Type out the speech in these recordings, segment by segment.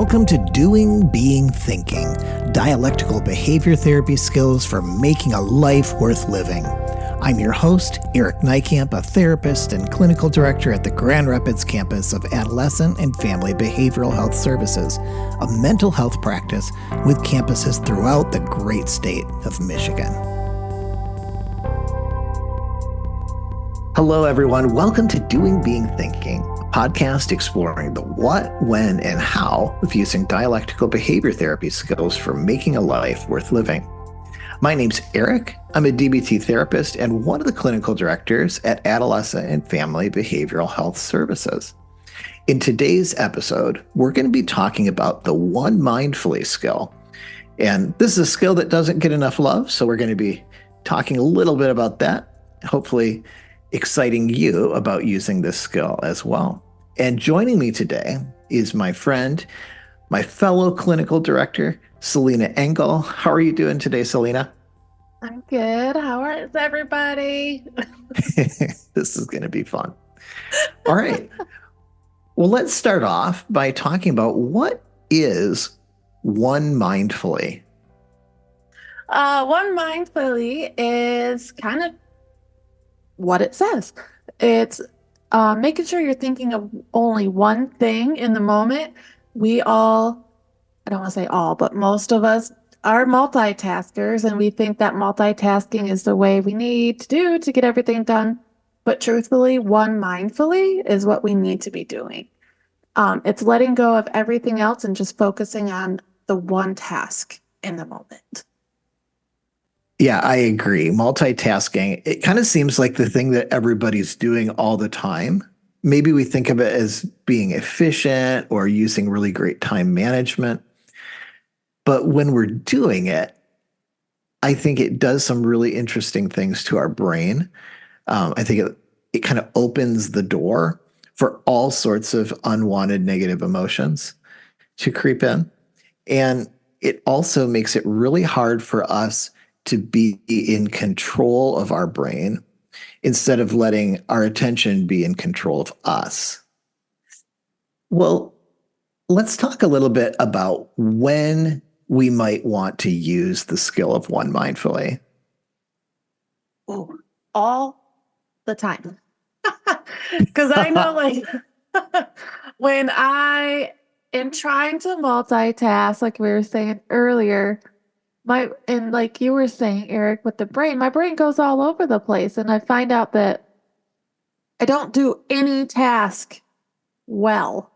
Welcome to Doing, Being, Thinking, dialectical behavior therapy skills for making a life worth living. I'm your host, Eric Nykamp, a therapist and clinical director at the Grand Rapids campus of Adolescent and Family Behavioral Health Services, a mental health practice with campuses throughout the great state of Michigan. Hello, everyone. Welcome to Doing, Being, Thinking, a podcast exploring the what, when, and how of using dialectical behavior therapy skills for making a life worth living. My name's Eric. I'm a DBT therapist and one of the clinical directors at Adolescent and Family Behavioral Health Services. In today's episode, we're going to be talking about the OneMindfully skill. And this is a skill that doesn't get enough love, so we're going to be talking a little bit about that, hopefully exciting you about using this skill as well. And joining me today is my friend, my fellow clinical director, Selena Engel. How are you doing today, Selena? I'm good. How is everybody? This is going to be fun. All right. Well, let's start off by talking about what is OneMindfully. OneMindfully is kind of what it says. It's making sure you're thinking of only one thing in the moment. We all, I don't want to say all, but most of us are multitaskers, and we think that multitasking is the way we need to do to get everything done. But truthfully, OneMindfully is what we need to be doing. It's letting go of everything else and just focusing on the one task in the moment. Yeah, I agree. Multitasking, it kind of seems like the thing that everybody's doing all the time. Maybe we think of it as being efficient or using really great time management. But when we're doing it, I think it does some really interesting things to our brain. I think it kind of opens the door for all sorts of unwanted negative emotions to creep in. And it also makes it really hard for us to be in control of our brain instead of letting our attention be in control of us. Well, let's talk a little bit about when we might want to use the skill of OneMindfully. Ooh, all the time. Because I know, like, when I am trying to multitask, like we were saying earlier, and like you were saying, Eric, with the brain, my brain goes all over the place, and I find out that I don't do any task well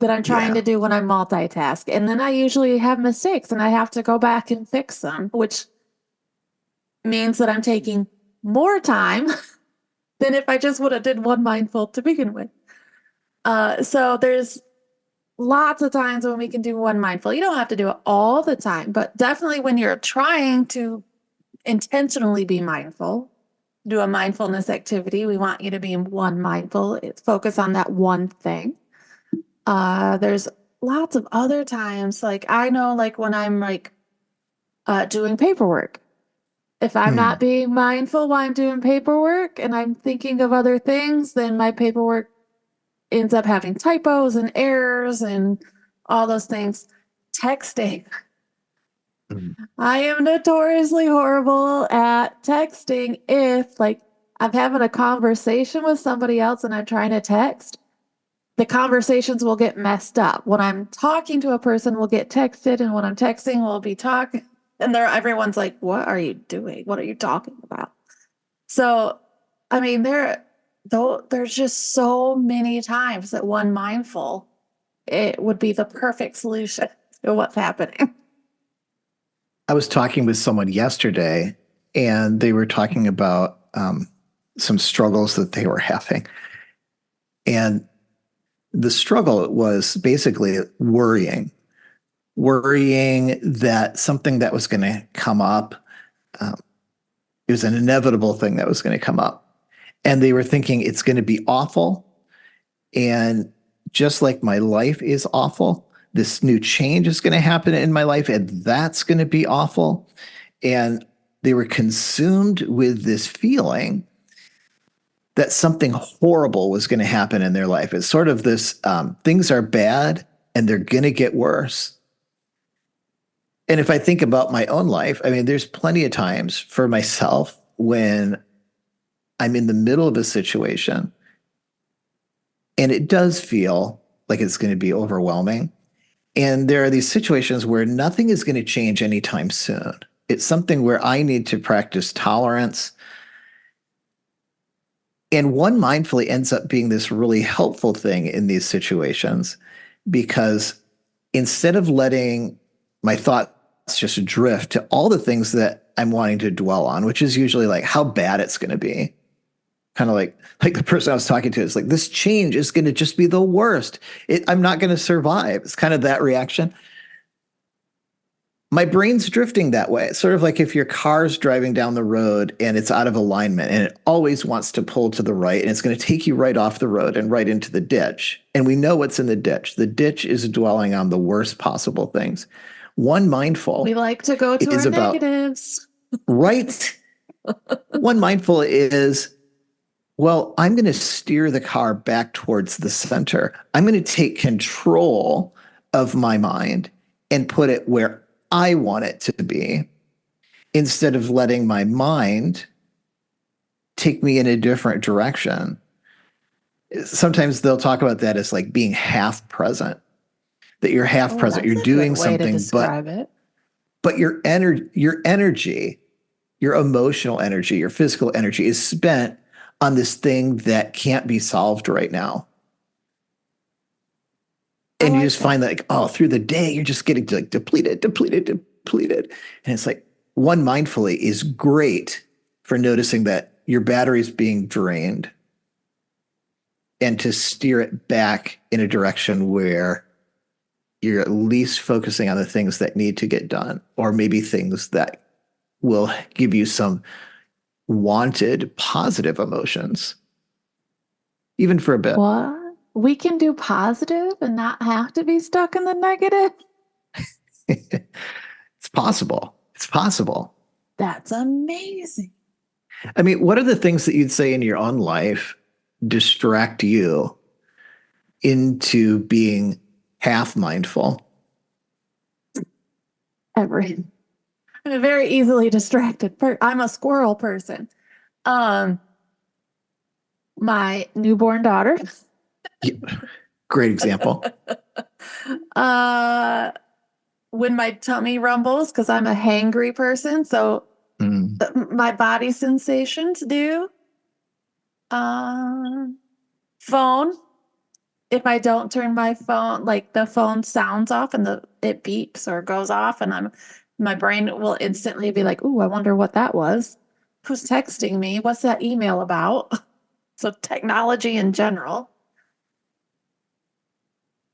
that I'm trying to do when I multitask. And then I usually have mistakes and I have to go back and fix them, which means that I'm taking more time than if I just would have did OneMindful to begin with. So there's lots of times when we can do OneMindful. You don't have to do it all the time, but definitely when you're trying to intentionally be mindful, do a mindfulness activity, we want you to be OneMindful. It's focus on that one thing. There's lots of other times, like I know, like when I'm like doing paperwork, if I'm not being mindful while I'm doing paperwork and I'm thinking of other things, then my paperwork ends up having typos and errors and all those things. Texting. I am notoriously horrible at texting. If like I'm having a conversation with somebody else and I'm trying to text, the conversations will get messed up. When I'm talking to a person, we'll get texted, and when I'm texting, we'll be talking. And everyone's like, what are you doing? What are you talking about? So, I mean, there's just so many times that OneMindful, it would be the perfect solution to what's happening. I was talking with someone yesterday, and they were talking about some struggles that they were having. And the struggle was basically worrying that something that was going to come up, it was an inevitable thing that was going to come up. And they were thinking it's going to be awful. And just like my life is awful, this new change is going to happen in my life, and that's going to be awful. And they were consumed with this feeling that something horrible was going to happen in their life. It's sort of this, things are bad and they're going to get worse. And if I think about my own life, I mean, there's plenty of times for myself when I'm in the middle of a situation and it does feel like it's going to be overwhelming. And there are these situations where nothing is going to change anytime soon. It's something where I need to practice tolerance. And OneMindfully ends up being this really helpful thing in these situations because instead of letting my thoughts just drift to all the things that I'm wanting to dwell on, which is usually like how bad it's going to be, kind of like the person I was talking to is like, this change is going to just be the worst. I'm not going to survive. It's kind of that reaction. My brain's drifting that way. It's sort of like if your car's driving down the road and it's out of alignment and it always wants to pull to the right and it's going to take you right off the road and right into the ditch. And we know what's in the ditch. The ditch is dwelling on the worst possible things. We OneMindful like to go to is our about negatives. right. OneMindful is, well, I'm going to steer the car back towards the center. I'm going to take control of my mind and put it where I want it to be instead of letting my mind take me in a different direction. Sometimes they'll talk about that as like being half present, that you're half Oh, present. that's You're a good doing way to something, describe it. but your energy, your emotional energy, your physical energy is spent on this thing that can't be solved right now. I And you like just find that. that like, oh, through the day, you're just getting like depleted, depleted, depleted. And it's like OneMindfully is great for noticing that your battery's being drained and to steer it back in a direction where you're at least focusing on the things that need to get done, or maybe things that will give you some wanted positive emotions, even for a bit. What? We can do positive and not have to be stuck in the negative? It's possible. It's possible. That's amazing. I mean, what are the things that you'd say in your own life distract you into being half mindful? Every I'm a very easily distracted I'm a squirrel person. Um, my newborn daughter. Yeah, great example. uh, when my tummy rumbles, because I'm a hangry person, so Mm, my body sensations do. Um, phone. If I don't turn my phone, like the phone sounds off and it beeps or goes off, and my brain will instantly be like, "Ooh, I wonder what that was. Who's texting me? What's that email about?" So technology in general.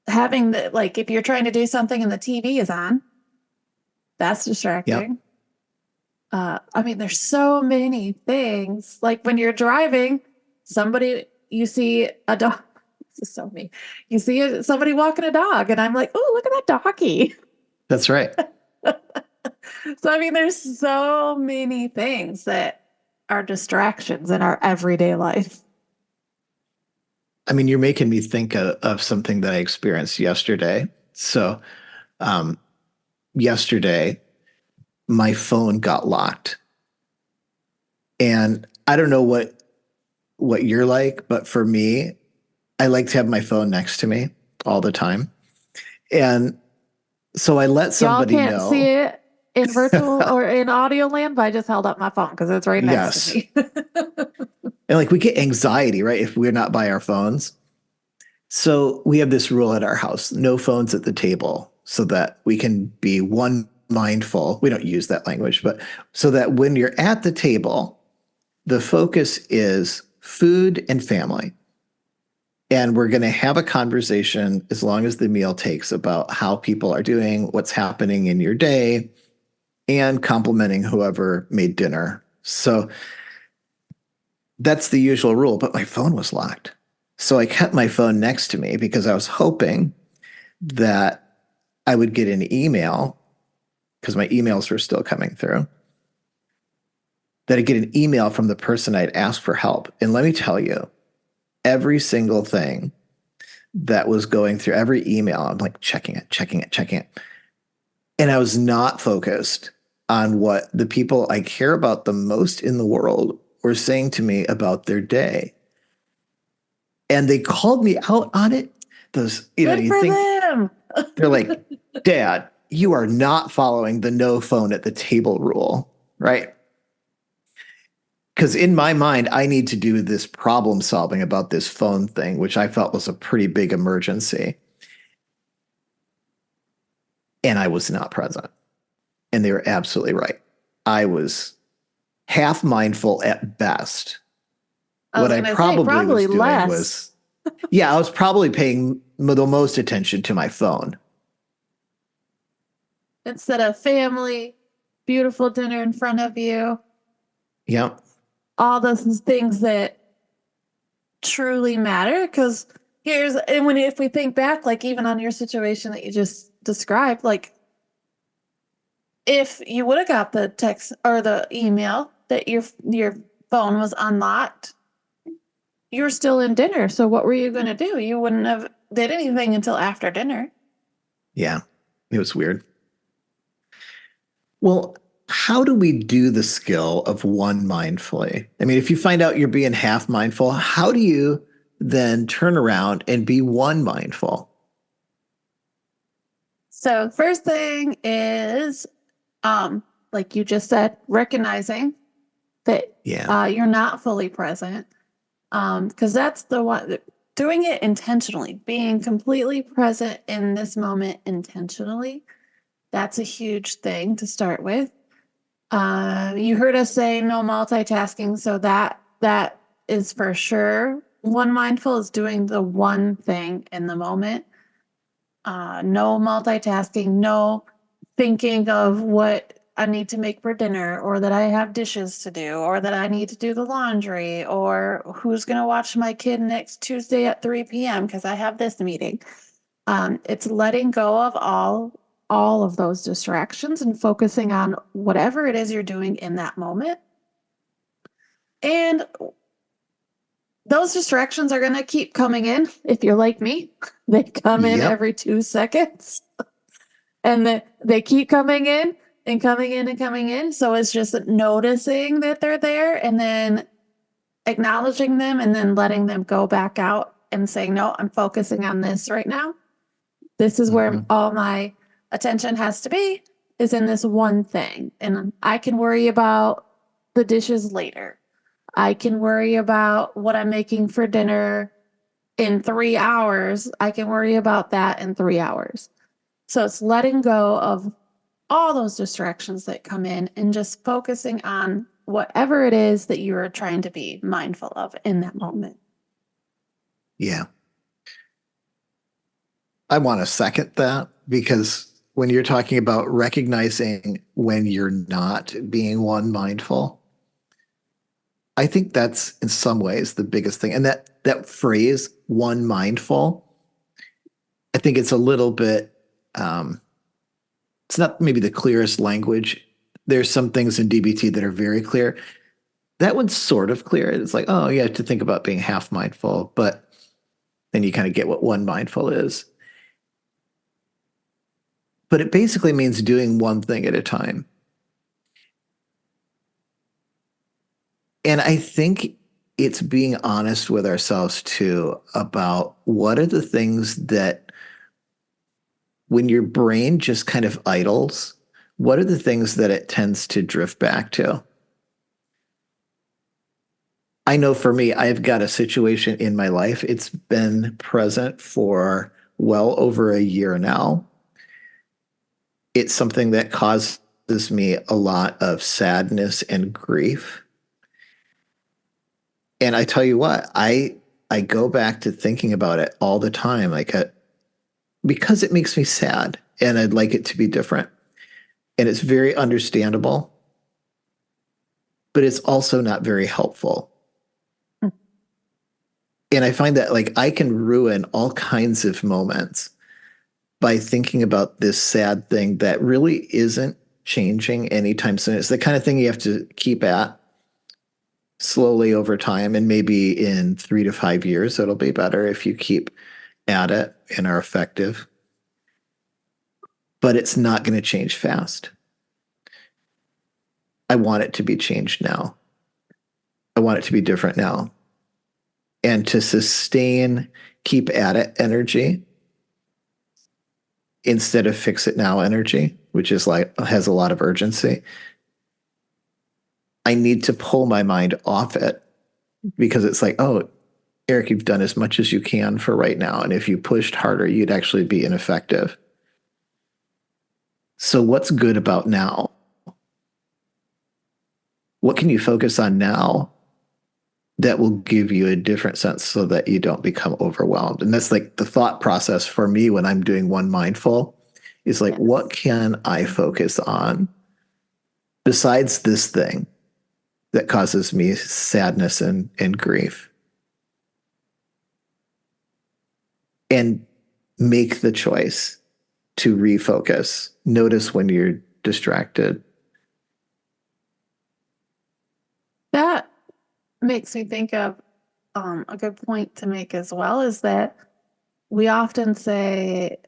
Having the like if you're trying to do something and the TV is on, that's yep. distracting. I mean, there's so many things. Like when you're driving, you see a dog. This is so me. You see somebody walking a dog, and I'm like, oh, look at that doggy. That's right. So, I mean, there's so many things that are distractions in our everyday life. I mean, you're making me think of something that I experienced yesterday. So, um, yesterday, my phone got locked. And I don't know what you're like, but for me, I like to have my phone next to me all the time. And so I let Y'all somebody can't see know. it in virtual or in audio land, but I just held up my phone because it's right next to Yes. me. And like we get anxiety, right? If we're not by our phones. So we have this rule at our house, no phones at the table so that we can be one mindful. We don't use that language, but so that when you're at the table, the focus is food and family. And we're going to have a conversation as long as the meal takes about how people are doing, what's happening in your day, and complimenting whoever made dinner. So that's the usual rule, but my phone was locked. So I kept my phone next to me because I was hoping that I would get an email because my emails were still coming through. That I'd get an email from the person I'd asked for help. And let me tell you, every single thing that was going through every email. I'm like checking it, checking it, checking it. And I was not focused on what the people I care about the most in the world were saying to me about their day. And they called me out on it. Those, Good you for think them. they're like, Dad, you are not following the no phone at the table rule, right? Because in my mind, I need to do this problem solving about this phone thing, which I felt was a pretty big emergency. And I was not present. And they were absolutely right. I was half mindful at best. I What was I gonna say probably was probably doing less. was, yeah, I was probably paying the most attention to my phone. Instead of family, beautiful dinner in front of you, Yeah. all those things that truly matter. Because and when if we think back, like even on your situation that you just described, like if you would have got the text or the email that your phone was unlocked, you were still in dinner. So what were you going to do? You wouldn't have did anything until after dinner. Yeah. It was weird. Well, how do we do the skill of one mindfully? I mean, if you find out you're being half mindful, how do you then turn around and be one mindful? So first thing is, like you just said, recognizing that Yeah. you're not fully present, because that's the one. Doing it intentionally, being completely present in this moment intentionally, that's a huge thing to start with. You heard us say no multitasking, so that is for sure. One mindful is doing the one thing in the moment. No multitasking, no thinking of what I need to make for dinner, or that I have dishes to do, or that I need to do the laundry, or who's going to watch my kid next Tuesday at 3 p.m. because I have this meeting. It's letting go of all of those distractions and focusing on whatever it is you're doing in that moment. And those distractions are going to keep coming in. If you're like me, they come in Yep. every 2 seconds. And they keep coming in and coming in and coming in. So it's just noticing that they're there and then acknowledging them and then letting them go back out and saying, no, I'm focusing on this right now. This is where Mhm. all my attention has to be, is in this one thing. And I can worry about the dishes later. I can worry about what I'm making for dinner in 3 hours. I can worry about that in 3 hours. So it's letting go of all those distractions that come in and just focusing on whatever it is that you are trying to be mindful of in that moment. Yeah. I want to second that because when you're talking about recognizing when you're not being one mindful, I think that's in some ways the biggest thing. And that phrase, one mindful, I think it's a little bit, it's not maybe the clearest language. There's some things in DBT that are very clear. That one's sort of clear. It's like, oh, you have to think about being half mindful, but then you kind of get what one mindful is. But it basically means doing one thing at a time. And I think it's being honest with ourselves too about what are the things that when your brain just kind of idles, what are the things that it tends to drift back to? I know for me, I've got a situation in my life. It's been present for well over a year now. It's something that causes me a lot of sadness and grief. And I tell you what, I go back to thinking about it all the time, like because it makes me sad, and I'd like it to be different. And it's very understandable, but it's also not very helpful. And I find that like I can ruin all kinds of moments by thinking about this sad thing that really isn't changing anytime soon. It's the kind of thing you have to keep at slowly over time. And maybe in 3 to 5 years, it'll be better if you keep at it and are effective, but it's not going to change fast. I want it to be changed now. I want it to be different now. And to sustain, keep at it energy instead of fix it now energy, which is like has a lot of urgency. I need to pull my mind off it because it's like, oh, Eric, you've done as much as you can for right now. And if you pushed harder, you'd actually be ineffective. So, what's good about now? What can you focus on now that will give you a different sense so that you don't become overwhelmed? And that's like the thought process for me when I'm doing One Mindful is like, what Yes. can I focus on besides this thing that causes me sadness and grief? And make the choice to refocus. Notice when you're distracted. That makes me think of a good point to make as well is that we often say,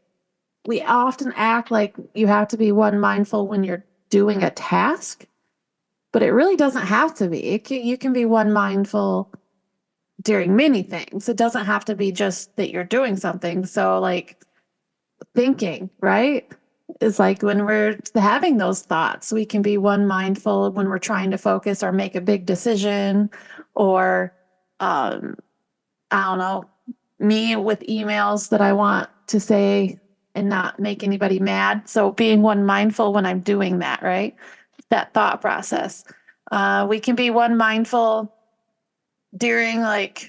we often act like you have to be one mindful when you're doing a task, but it really doesn't have to be. You can be one mindful during many things. It doesn't have to be just that you're doing something. So, like thinking, right? Is like when we're having those thoughts, we can be one mindful when we're trying to focus or make a big decision, or um, I don't know, me with emails that I want to say and not make anybody mad. So being one mindful when I'm doing that, right? That thought process. We can be one mindful during when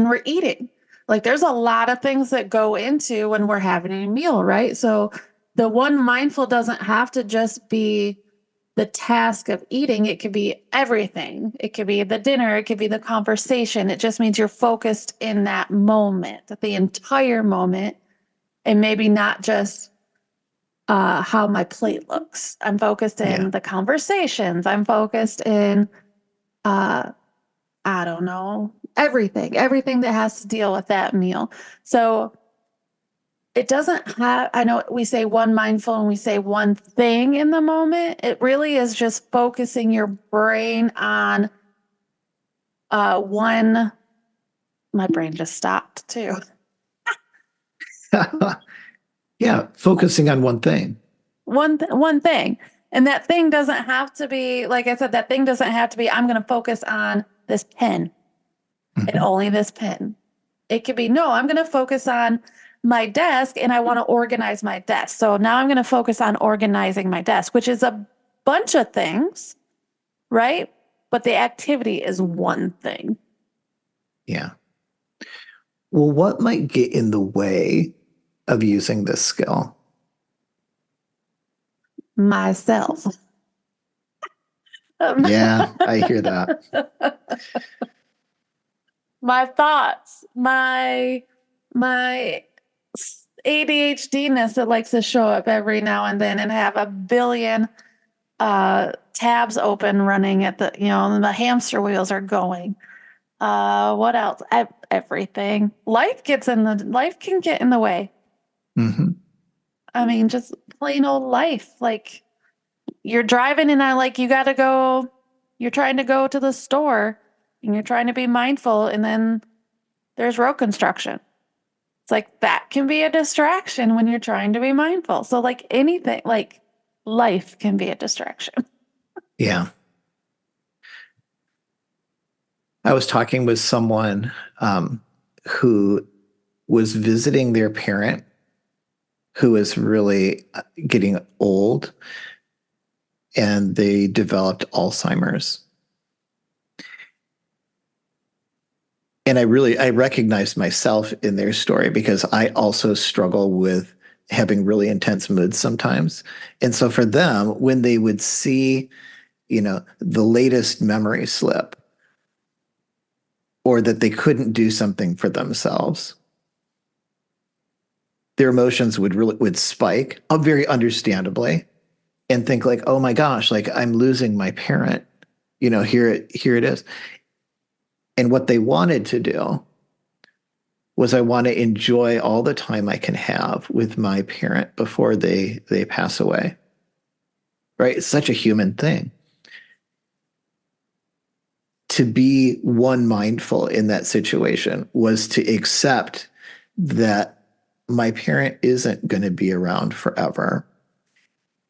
we're eating. Like there's a lot of things that go into when we're having a meal, right? So the one mindful doesn't have to just be the task of eating. It could be everything. It could be the dinner, it could be the conversation. It just means you're focused in that moment, the entire moment, and maybe not just how my plate looks. I'm focused Yeah. in the conversations. I'm focused in uh I don't know, everything that has to deal with that meal. So it doesn't have, I know we say one mindful and we say one thing in the moment. It really is just focusing your brain on one. My brain just stopped too. Yeah. Focusing on one thing. One thing. And that thing doesn't have to be, like I said, that thing doesn't have to be, I'm going to focus on this pen and Mhm. only this pen. It could be, no, I'm going to focus on my desk and I want to organize my desk. So now I'm going to focus on organizing my desk, which is a bunch of things, right? But the activity is one thing. Yeah. Well, what might get in the way of using this skill? Myself. Yeah, I hear that. My thoughts, my ADHD-ness that likes to show up every now and then and have a billion tabs open running at the, and the hamster wheels are going. What else? Everything. Life can get in the way. Hmm. I mean, just plain old life. Like you're driving and you gotta go, you're trying to go to the store and you're trying to be mindful, and then there's road construction. It's like that can be a distraction when you're trying to be mindful. So like anything, like life can be a distraction. Yeah. I was talking with someone who was visiting their parent who is really getting old and they developed Alzheimer's. And I recognized myself in their story because I also struggle with having really intense moods sometimes. And so for them, when they would see, the latest memory slip or that they couldn't do something for themselves, their emotions would spike, very understandably, and think like, oh my gosh, like I'm losing my parent. Here it is. And what they wanted to do was I want to enjoy all the time I can have with my parent before they pass away. Right? It's such a human thing. To be one mindful in that situation was to accept that my parent isn't going to be around forever,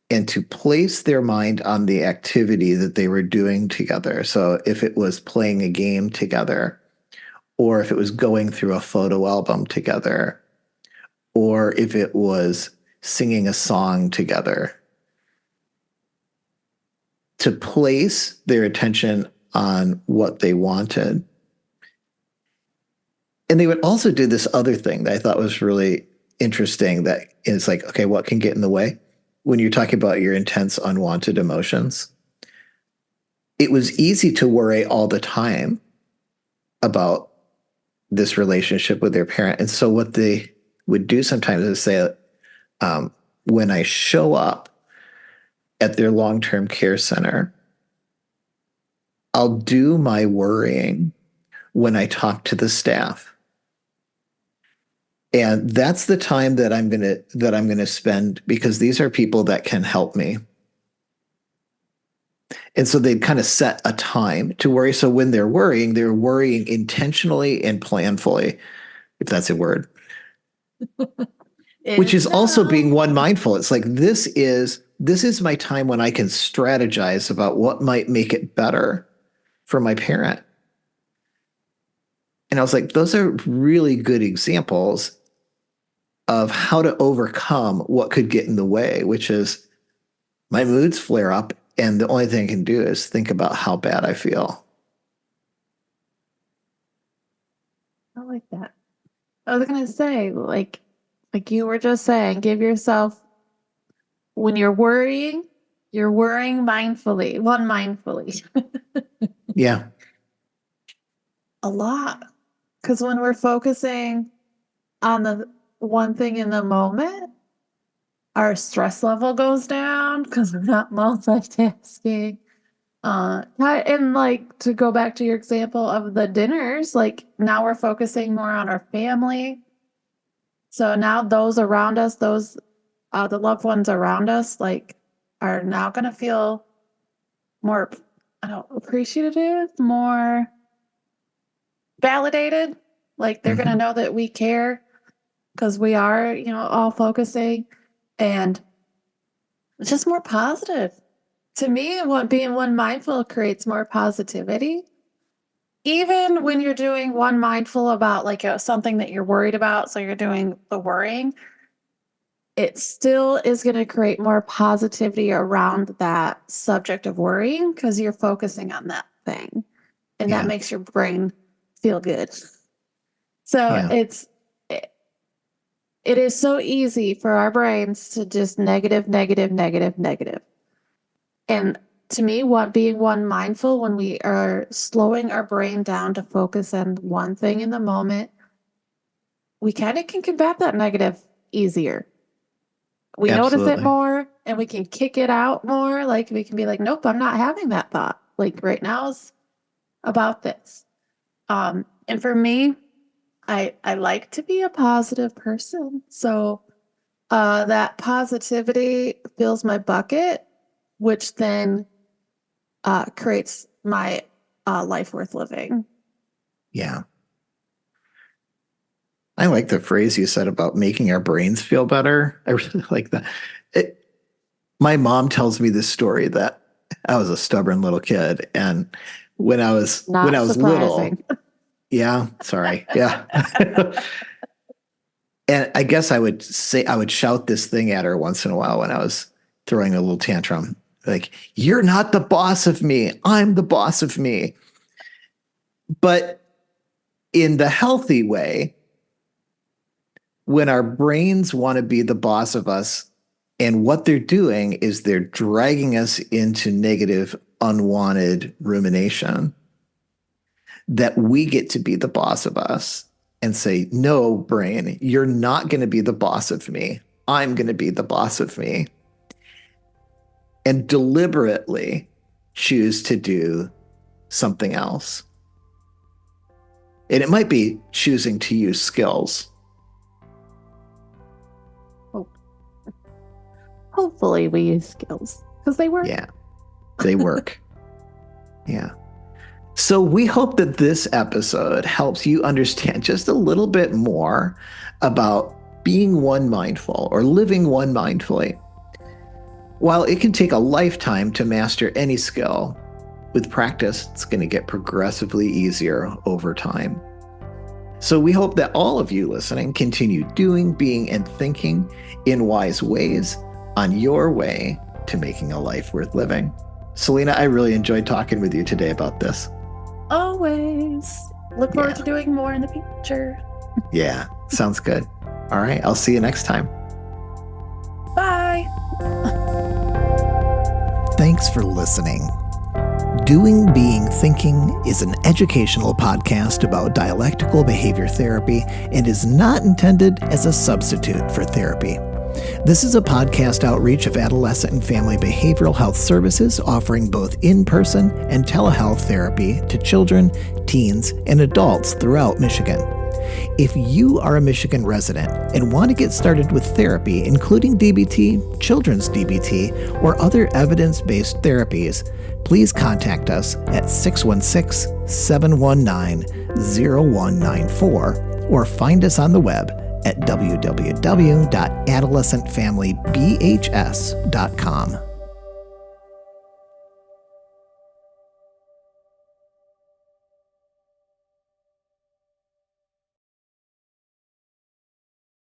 and to place their mind on the activity that they were doing together. So if it was playing a game together, or if it was going through a photo album together, or if it was singing a song together, to place their attention on what they wanted. And they would also do this other thing that I thought was really interesting, that is like, okay, what can get in the way? When you're talking about your intense, unwanted emotions, it was easy to worry all the time about this relationship with their parent. And so what they would do sometimes is say, when I show up at their long-term care center, I'll do my worrying when I talk to the staff. And that's the time that I'm going to spend, because these are people that can help me. And so they'd kind of set a time to worry. So when they're worrying intentionally and planfully, if that's a word, which It's is also being now. one mindful. It's like, this is my time when I can strategize about what might make it better for my parent. And I was like, those are really good examples of how to overcome what could get in the way, which is my moods flare up, and the only thing I can do is think about how bad I feel. I like that. I was gonna say, like you were just saying, give yourself, when you're worrying mindfully, one mindfully. Yeah, A lot. Because when we're focusing on the one thing in the moment, our stress level goes down because we're not multitasking. And like, to go back to your example of the dinners, like now we're focusing more on our family. So now those around us, the loved ones around us, like, are now going to feel more, I don't know, appreciative, more validated. Like they're going to mm-hmm. know that we care because we are, all focusing, and it's just more positive. To me, what being one mindful creates more positivity. Even when you're doing one mindful about like something that you're worried about, so you're doing the worrying, it still is going to create more positivity around that subject of worrying because you're focusing on that thing, and that Yeah, makes your brain feel good. So yeah, it is so easy for our brains to just negative, negative, negative, negative. And to me, what being one mindful, when we are slowing our brain down to focus on one thing in the moment, we kind of can combat that negative easier. We notice it absolutely. more and we can kick it out more. Like we can be like, nope, I'm not having that thought. Like right now is about this. And for me, I like to be a positive person. So that positivity fills my bucket, which then creates my life worth living. Yeah. I like the phrase you said about making our brains feel better. I really like that. It, my mom tells me this story that I was a stubborn little kid, and when Not I was little, surprising. yeah, sorry, yeah. And I guess I would shout this thing at her once in a while when I was throwing a little tantrum, like, "You're not the boss of me. I'm the boss of me." But in the healthy way, when our brains want to be the boss of us, and what they're doing is they're dragging us into negative, unwanted rumination, that we get to be the boss of us and say, no, brain, you're not going to be the boss of me. I'm going to be the boss of me. And deliberately choose to do something else. And it might be choosing to use skills. Hopefully we use skills because they work. Yeah, they work. Yeah. So we hope that this episode helps you understand just a little bit more about being one mindful or living one mindfully. While it can take a lifetime to master any skill, with practice, it's going to get progressively easier over time. So we hope that all of you listening continue doing, being, and thinking in wise ways on your way to making a life worth living. Selena, I really enjoyed talking with you today about this. Always. Look forward to doing more in the future. Yeah, sounds good. All right, I'll see you next time. Bye. Thanks for listening. Doing, Being, Thinking is an educational podcast about dialectical behavior therapy and is not intended as a substitute for therapy. This is a podcast outreach of Adolescent and Family Behavioral Health Services, offering both in-person and telehealth therapy to children, teens, and adults throughout Michigan. If you are a Michigan resident and want to get started with therapy, including DBT, children's DBT, or other evidence-based therapies, please contact us at 616-719-0194 or find us on the web at www.adolescentfamilybhs.com.